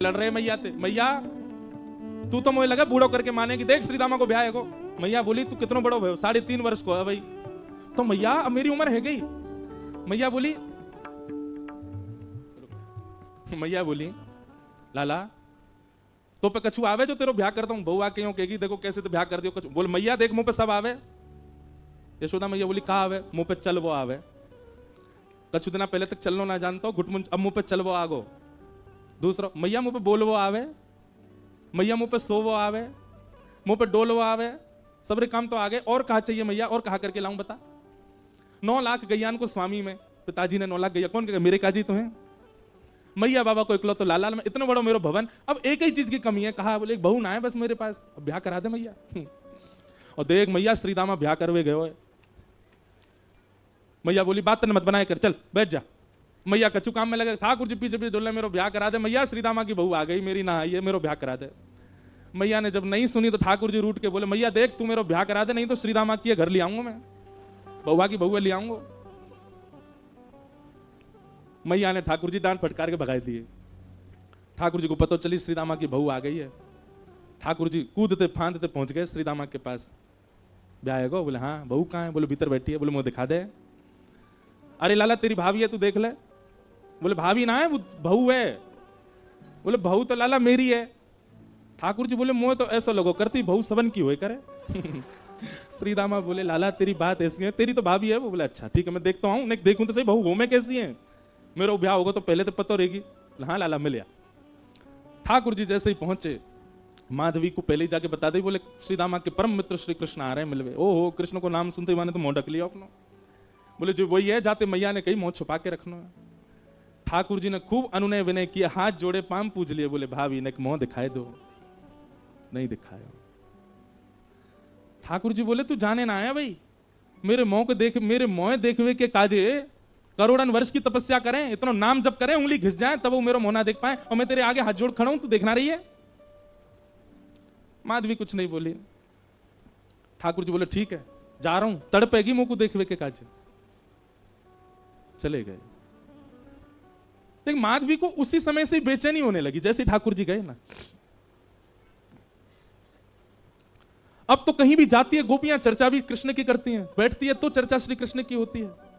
लड़ रहे मैया ते मैया तू तो मुझे लगा बूढ़ो करके माने कि देख श्रीदामा को ब्याह है को। मैया बोली तू कितनो बड़ो भयो 3.5 वर्ष को है भाई। तो मैया अब मेरी उम्र है गई। मैया बोली लाला तो पे कछु आवे जो तेरो ब्याह करता हूं। बहू आके यूं कहेगी देखो कैसे तो ब्याह कर दियो कछु। बोल मैया देख मुंह पे सब आवे। यशोदा मैया बोली कहा आवे? मुंह पे चल वो आवे। कछु दिना पहले तक चलनो ना जानता हो घुटमुन अब मुंह पे चल वो आगो। दूसरा मैया मुंह पे बोल वो आवे। मैया मुंह पे सो वो आवे। मुंह पे डोल वो आवे। सबरे काम तो आगे और कहा चाहिए मैया और कहा करके लाऊं बता। 9 लाख गैयान को स्वामी में पिताजी ने 9 लाख गैया कौन कहेगा मेरे काजी तो हैं। मैया बाबा को इकलो तो लाला में इतना बड़ा मेरा भवन अब एक ही चीज की कमी है। कहा बोले एक बहू ना है बस मेरे पास ब्याह करा दे मैया। और देख मैया श्रीदामा ब्याह करवे गए। मैया बोली बात मत बनाए कर चल बैठ जा। मैया कछु काम में लगे ठाकुर जी पीछे पीछे डोले मेरो ब्याह करा दे। मैया श्रीदामा की बहू आ गई मेरी ना आई है मेरो ब्याह करा दे। मैया ने जब नहीं सुनी तो ठाकुर जी रूठ के बोले मैया देख तू मेरो ब्याह करा दे नहीं तो श्रीदामा की घर ले आऊंगा मैं बउआ की बहू ले आऊंगा। मैया ने ठाकुर जी डांट फटकार के भगाई दिए। ठाकुर जी को पता चली श्रीदामा की बहू आ गई है। ठाकुर जी कूदते फांदते पहुंच गए श्रीदामा के पास। ब्याह है गो? बोले हाँ। बहू कहाँ है? बोले भीतर बैठी है। बोले मुंह दिखा दे। अरे लाला तेरी भाभी है तू देख ले। बोले भाभी ना है वो बहू है। बोले बहू तो लाला मेरी है। ठाकुर जी बोले मुझे तो ऐसा लगो करती बहू सबन की हुए करे। श्रीदामा बोले लाला तेरी बात ऐसी है तेरी तो भाभी है। वो बोले अच्छा ठीक है मैं देखता हूँ नहीं देखूं तो सही बहू हो मैं कैसी है। मेरा ब्याह होगा तो पहले तो पता रहेगी। हाँ लाला मिल। ठाकुर जी जैसे ही पहुंचे माधवी को पहले ही जाके बता दी। बोले श्रीदामा के परम मित्र श्री कृष्ण आ रहे हैं मिलवे। ओहो कृष्ण को नाम सुनते माने तो मुंह ढक लिया अपना। बोले जो वही है जाते मैया ने कही मुंह छुपा के रखना है। ठाकुर जी ने खूब अनुनय विनय किया हाथ जोड़े पाम पूज लिए। बोले भाभी ने मुंह दिखाए दो। नहीं दिखाया। ठाकुर जी बोले तू जाने ना आया भाई मेरे मुंह को देख मेरे मुंह देखवे के काजे करोड़न वर्ष की तपस्या करें इतना नाम जब करें उंगली घिस जाए तब वो मेरा मुंह ना देख पाए और मैं तेरे आगे हाथ जोड़ खड़ा हूं तू देखना रही है। माधवी कुछ नहीं बोली। ठाकुर जी बोले ठीक है जा रहा हूं तड़पेगी मुंह को देखवे के काजे। चले गए। लेकिन माधवी को उसी समय से बेचैनी होने लगी जैसे ठाकुर जी गए ना। अब तो कहीं भी जाती है गोपियां चर्चा भी कृष्ण की करती हैं। बैठती है तो चर्चा श्री कृष्ण की होती है।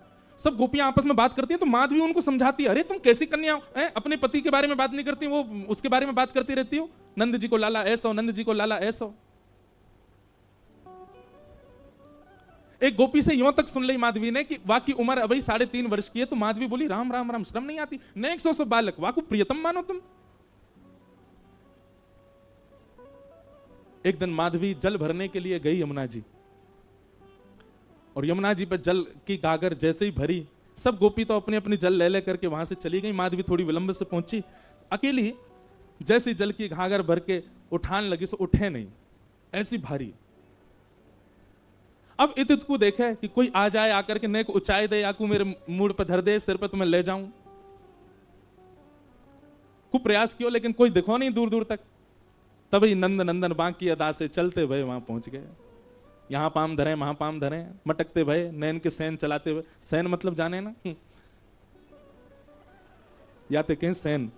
सब गोपियां आपस में बात करती हैं तो माधवी उनको समझाती है अरे तुम कैसी कन्या हो अपने पति के बारे में बात नहीं करती वो उसके बारे में बात करती रहती हो। नंद जी को लाला ऐसा हो नंद जी को लाला ऐसा हो। एक गोपी से यूं तक सुन ली माधवी ने कि वाकी उम्र अभी 3.5 वर्ष की है। तो माधवी बोली राम राम राम शर्म नहीं आती न 100 बालक वाकू प्रियतम मानो तुम। एक दिन माधवी जल भरने के लिए गई यमुना जी और यमुना जी पर जल की गागर जैसे ही भरी सब गोपी तो अपनी अपनी जल ले ले करके वहां से चली गई। माधवी थोड़ी विलंब से पहुंची अकेली जैसी जल की घागर भर के उठान लगी सो उठे नहीं ऐसी भारी। अब इत को देखे कि कोई आ जाए आकर के नेक ऊंचाई दे या को मेरे मूड पर धर दे सिर पर तुम्हें ले जाऊं। खूब प्रयास किया लेकिन कोई दिखो नहीं दूर दूर तक। तभी नंद नंदन बांकी अदा से चलते भय वहां पहुंच गए। यहां पाम धरे वहां पाम धरे मटकते भय नैन के सैन चलाते हुए। सैन मतलब जाने ना या तो कहीं सैन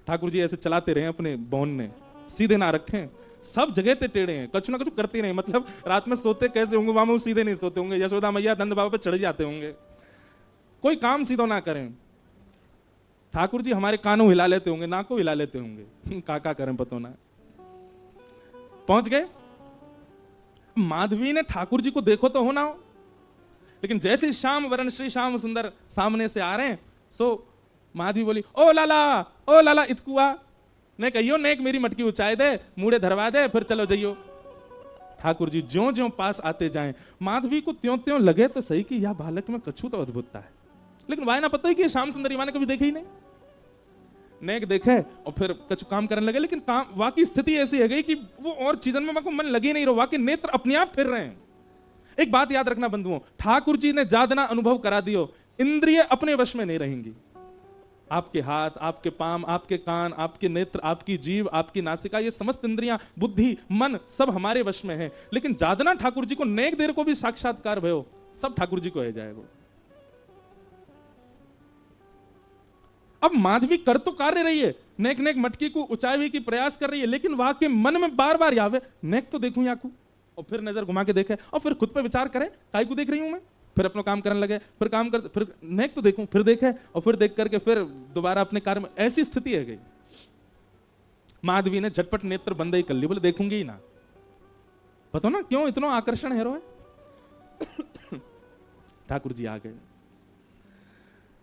ठाकुर जी ऐसे चलाते रहे अपने बौन ने सीधे ना रखें सब जगह ते टेढ़े हैं कछु ना कछु करते रहे। मतलब रात में सोते कैसे होंगे वहां सीधे नहीं सोते होंगे। यशोदा मैया नंद बाबा पे चढ़ जाते होंगे। कोई काम सीधो ना करें। ठाकुर जी हमारे कानों हिला लेते होंगे नाक को हिला लेते होंगे का करें पतो ना। पहुंच गए। माधवी ने ठाकुर जी को देखो तो हो ना हो लेकिन जैसे श्याम वरण श्री श्याम सुंदर सामने से आ रहे हैं सो माधवी बोली ओ लाला इतकुआ ने कहियो नेक मेरी मटकी उचाए दे मूड़े धरवा दे फिर चलो जाइयो। ठाकुर जी ज्यों ज्यों पास आते जाएं माधवी को त्यों त्यों लगे तो सही कि यह बालक में कछु तो अद्भुतता है। लेकिन वाय ना पता है कि श्याम सुंदर ने कभी देखे ही नहीं। नेक देखे और फिर कछु काम करने लगे लेकिन काम वाकई स्थिति ऐसी है गई कि वो और चीजन में मन लगे नहीं रहो। वाकई नेत्र अपने आप फिर रहे हैं। एक बात याद रखना बंधुओं ठाकुर जी ने जादना अनुभव करा दियो इंद्रिय अपने वश में नहीं रहेंगी। आपके हाथ आपके पाम आपके कान आपके नेत्र आपकी जीव आपकी नासिका ये समस्त इंद्रियां बुद्धि मन सब हमारे वश में है। लेकिन जादना ठाकुर जी को नेक देर को भी साक्षात्कार भयो सब ठाकुर जी को है जाएगा। अब माधवी कर तो कार्य रही है, नेक नेक मटकी को उचावे की प्रयास कर रही है, लेकिन वहां के मन में बार बार यावे नेक तो देखूं याकू, और फिर नजर घुमा के देखे और फिर खुद पे विचार करे काय को देख रही हूं मैं, फिर अपना काम करने लगे, फिर काम कर, फिर नेक तो देखूं, फिर देखे और फिर देख करके फिर दोबारा अपने कार्य में। ऐसी स्थिति है गई। माधवी ने झटपट नेत्र बंद ही कर ली, बोले देखूंगी ही ना। पता ना क्यों इतना आकर्षण है। ठाकुर जी आ गए।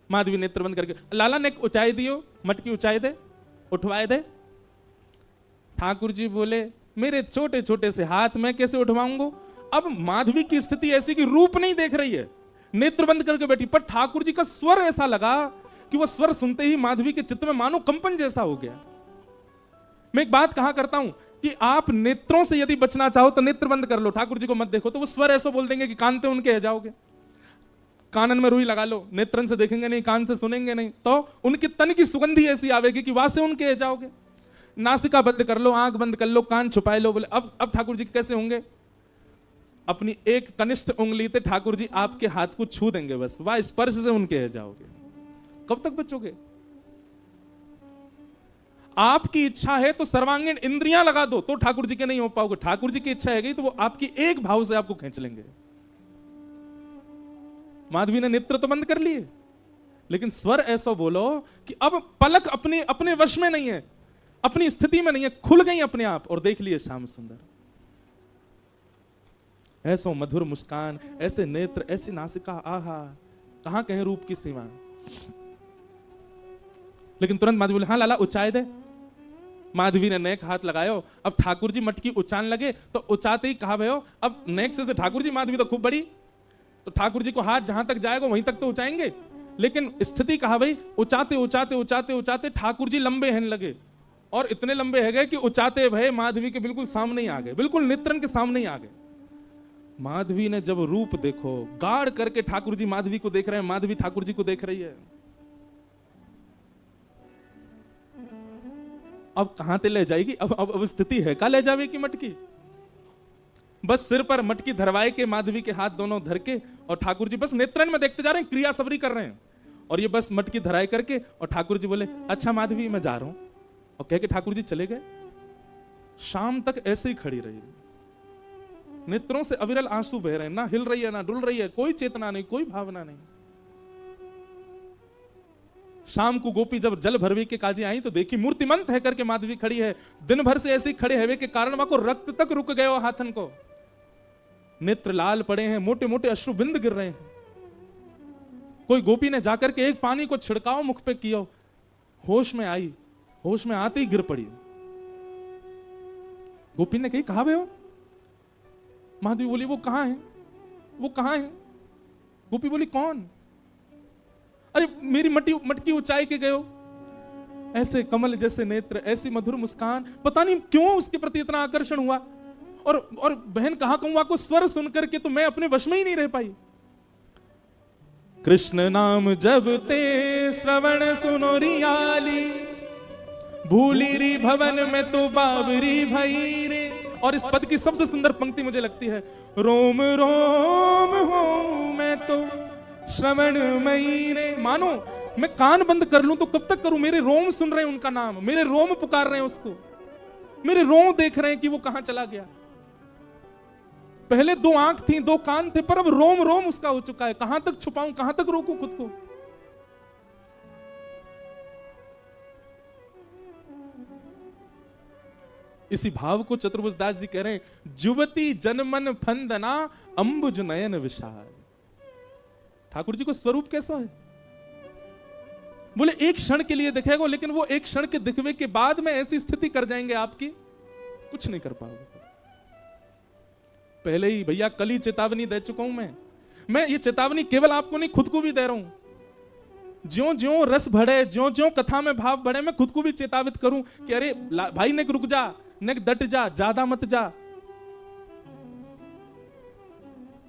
माधवी नेत्र बंद करके, लाला नेक ऊंचाई दियो, मटकी ऊंचाई दे, उठवाए दे। ठाकुर जी बोले मेरे छोटे छोटे से हाथ मैं कैसे उठवाऊंगा। अब माधवी की स्थिति ऐसी कि रूप नहीं देख रही है, नेत्र बंद करके बैठी, पर ठाकुर जी का स्वर ऐसा लगा कि वह स्वर सुनते ही माधवी के चित्त में मानो कंपन जैसा हो गया। मैं एक बात कहा करता हूं कि आप नेत्रों से यदि बचना चाहो तो नेत्र बंद कर लो, ठाकुर जी को मत देखो, तो वो स्वर ऐसा बोल देंगे कि कान पे उनके रह जाओगे। कानन में रुई लगा लो, नेत्रन से देखेंगे नहीं, कान से सुनेंगे नहीं, तो उनके तन की सुगंधी ऐसी आवेगी कि वहां से उनके रह जाओगे। नासिका बंद कर लो, आंख बंद कर लो, कान छुपाए लो। बोले अब ठाकुर जी कैसे होंगे। अपनी एक कनिष्ठ उंगली से ठाकुर जी आपके हाथ को छू देंगे, बस वह स्पर्श से उनके रह जाओगे। कब तक बचोगे। आपकी इच्छा है तो सर्वांगीण इंद्रियां लगा दो तो ठाकुर जी के नहीं हो पाओगे। ठाकुर जी की इच्छा है तो वो आपकी एक भाव से आपको खींच लेंगे। माधवी ने नेत्र तो बंद कर लिए, लेकिन स्वर ऐसा बोलो कि अब पलक अपने अपने वश में नहीं है, अपनी स्थिति में नहीं है, खुल गई अपने आप और देख लिए श्याम सुंदर। ऐसो मधुर मुस्कान, ऐसे नेत्र, ऐसी नासिका, आहा कहां कहें रूप की सीमा। लेकिन तुरंत माधवी बोले हाँ लाला उचाए दे। माधवी ने नेक हाथ लगायो। अब ठाकुर जी मटकी उचान लगे तो उचाते ही कहा भयो अब नेक से ठाकुर जी, माधवी तो खूब बड़ी, तो ठाकुर जी को हाथ जहां तक जाएगा वहीं तक तो उचाएंगे। लेकिन स्थिति कहा भाई उचाते उचाते उचाते उचाते ठाकुर जी लंबे हैं लगे, और इतने लंबे है गए कि उचाते भय माधवी के बिल्कुल सामने ही आ गए, बिल्कुल नेत्रन के सामने ही आ गए। माधवी ने जब रूप देखो, गाड़ करके ठाकुर जी माधवी को देख रहे हैं, माधवी ठाकुर जी को देख रही है। अब कहां ते ले जाएगी। अब स्थिति है का ले जावे की मटकी। बस सिर पर मटकी धरवाए के माधवी के हाथ दोनों धर के, और ठाकुर जी बस नेत्रन में देखते जा रहे हैं, क्रिया सबरी कर रहे हैं, और ये बस मटकी धराए करके, और ठाकुर जी बोले अच्छा माधवी मैं जा रहा हूं, और कह के ठाकुर जी चले गए। शाम तक ऐसे ही खड़ी रही, नेत्रों से अविरल आंसू बह रहे हैं, ना हिल रही है ना डुल रही है, कोई चेतना नहीं, कोई भावना नहीं। शाम को गोपी जब जल भरवे के काजी आई तो देखी मूर्तिमंत है करके माधवी खड़ी है। दिन भर से ऐसे खड़े हवे के कारण वहां को रक्त तक रुक गए हाथन को, नेत्र लाल पड़े हैं, मोटे मोटे अश्रु बिंद गिर रहे हैं। कोई गोपी ने जाकर के एक पानी को छिड़काव मुख पे किया, होश में आई, होश में आते ही गिर पड़ी। गोपी ने कही कहा भयो। माधवी बोली वो कहां है, वो कहां है। गोपी बोली कौन। अरे मेरी मटकी ऊंचाई के गयो, ऐसे कमल जैसे नेत्र, ऐसी मधुर मुस्कान, पता नहीं क्यों उसके प्रति इतना आकर्षण हुआ। और बहन कहा कहूं को स्वर सुनकर के तो मैं अपने वश में ही नहीं रह पाई। कृष्ण नाम जब ते श्रवण सुनो रियाली, भूली री भवन में तो बाबरी भई रे। और इस पद की सबसे सुंदर पंक्ति मुझे लगती है, रोम रोम हो मैं तो श्रवण मई रे। मानो मैं कान बंद कर लूं तो कब तक करूं, मेरे रोम सुन रहे हैं उनका नाम, मेरे रोम पुकार रहे हैं उसको, मेरे रोम देख रहे हैं कि वो कहां चला गया। पहले दो आंख थी, दो कान थे, पर अब रोम रोम उसका हो चुका है। कहां तक छुपाऊं, कहां तक रोकूं खुद को। इसी भाव को चतुर्भुज दास जी कह रहे हैं, जुवती जनमन फंदना अंबुज नयन विशाल। ठाकुर जी को स्वरूप कैसा है। बोले एक क्षण के लिए दिखेगा, लेकिन वो एक क्षण के दिखवे के बाद में ऐसी स्थिति कर जाएंगे आपकी, कुछ नहीं कर पाओगे। पहले ही भैया कल ही चेतावनी दे चुका हूं मैं ये चेतावनी केवल आपको नहीं खुद को भी दे रहा हूं। ज्यों ज्यों रस बढ़े, ज्यों ज्यों कथा में भाव बढ़े, मैं खुद को भी चेतावित करूं कि अरे भाई नेक रुक जा, नेक डट जा, ज्यादा मत जा।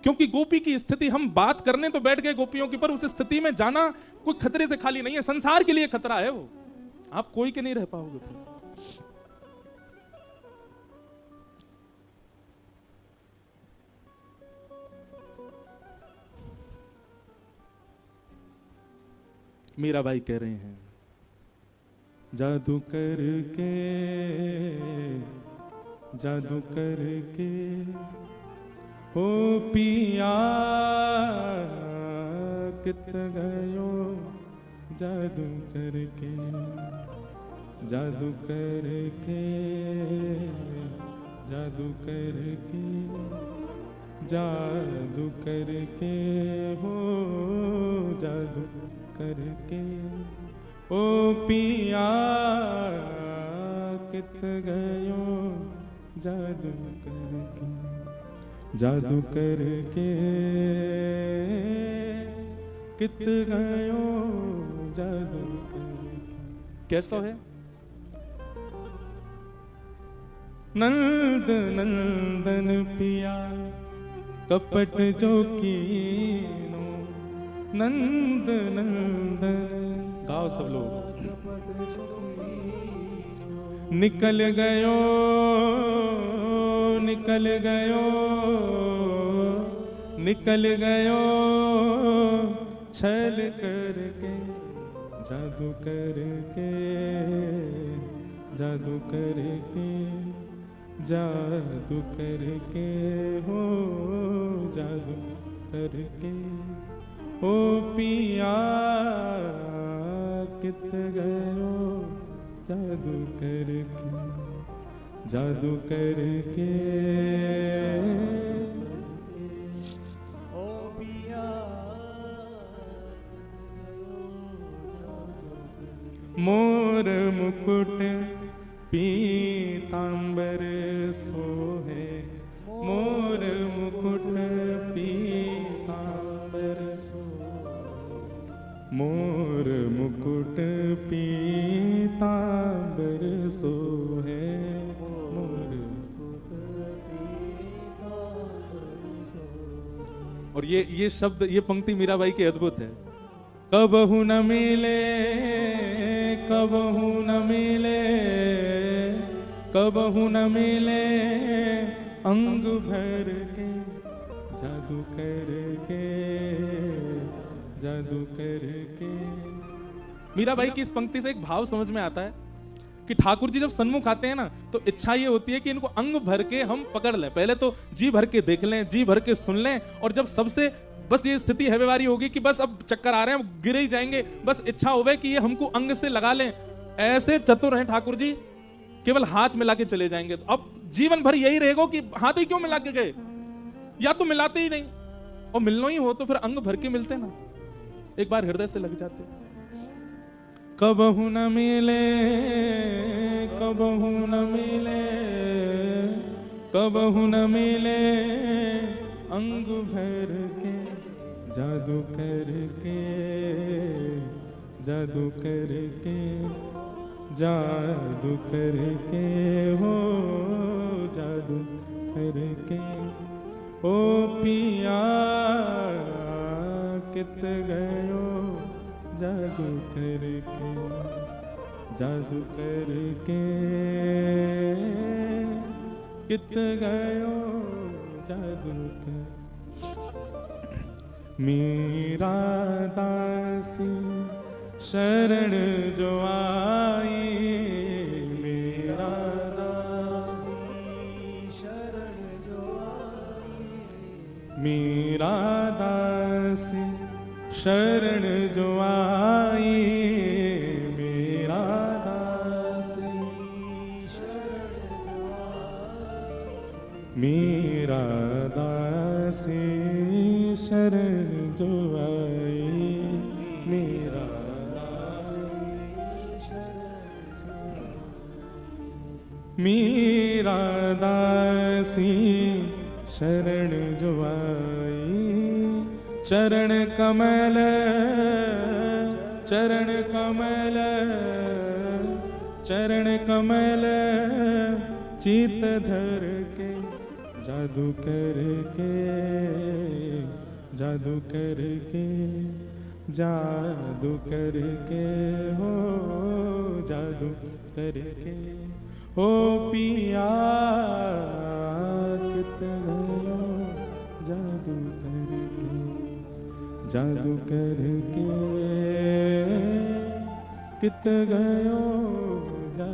क्योंकि गोपी की स्थिति, हम बात करने तो बैठ गए गोपियों की, पर उस स्थिति में जाना कोई खतरे से खाली नहीं है, संसार के लिए खतरा है वो, आप कोई के नहीं रह पाओगे फिर। मीराबाई कह रहे हैं, जादू करके, जादू करके ओ पिया कित गयो, जादू करके, जादू करके, जादू करके, जादू करके हो, जादू करके ओ पिया कित गयो, जादू करके, जादू करके कित गयो, जादू करके। कैसा है? नंद नंदन पिया कपट जो कीनो, नंद नंदन, गाओ सब लोग। निकल गयो, निकल गयो, निकल गयो छल करके, जादू करके, जादू करके, जादू करके हो, जादू करके ओ पिया कित गयो, जादू करके, जादू करके ओ पिया। मोर मुकुट पीतांबर सोहे, मोर मुकुट पीतांबर सोहे, मोर मुकुट पीतांबर सोहे, मोर मुकुट पीतांबर सोहे। और ये शब्द, ये पंक्ति मीराबाई की अद्भुत है। कबहू न मिले, कबहू न मिले, कबहू न मिले अंग भर के, जादू करके, जादू करके। मीराबाई की इस पंक्ति से एक भाव समझ में आता है कि ठाकुर जी जब सन्मुख आते हैं ना, तो इच्छा ये होती है कि इनको अंग भर के हम पकड़ लें। पहले तो जी भर के देख लें, जी भर के सुन लें, और जब सबसे बस ये स्थिति है व्यवहारी होगी कि बस अब चक्कर आ रहे हैं, गिर ही जाएंगे, बस इच्छा होवे कि ये हमको अंग से लगा लें। ऐसे चतुर हैं ठाकुर जी, केवल हाथ मिला के चले जाएंगे। तो अब जीवन भर यही रहेगा कि हाथ ही क्यों मिला के गए, या तो मिलाते ही नहीं, और मिलना ही हो तो फिर अंग भर के मिलते ना, एक बार हृदय से लग जाते। कबहू न मिले, कबहू न मिले, कबहू न मिले अंग भर के, जादू करके, जादू करके, जादू करके हो, जादू करके ओ पिया कित गयो, जादू करके, जादू करके कित गयो, जादू करके। मीरा दासी शरण जो आई, मेरा दासी शरण जो आई, मेरा दासी शरण जो आई, मेरा दासी शरण जो आई, मेरा दासी शरण जो आई, मेरा मीरा दासी शरण जो आई, चरण कमल, चरण कमल, चरण कमल चित धर के, जादू करके, जादू करके, जादू करके हो, जादू करके ओ पिया कित गयो, जादू करके, जादू करके कित गयो जा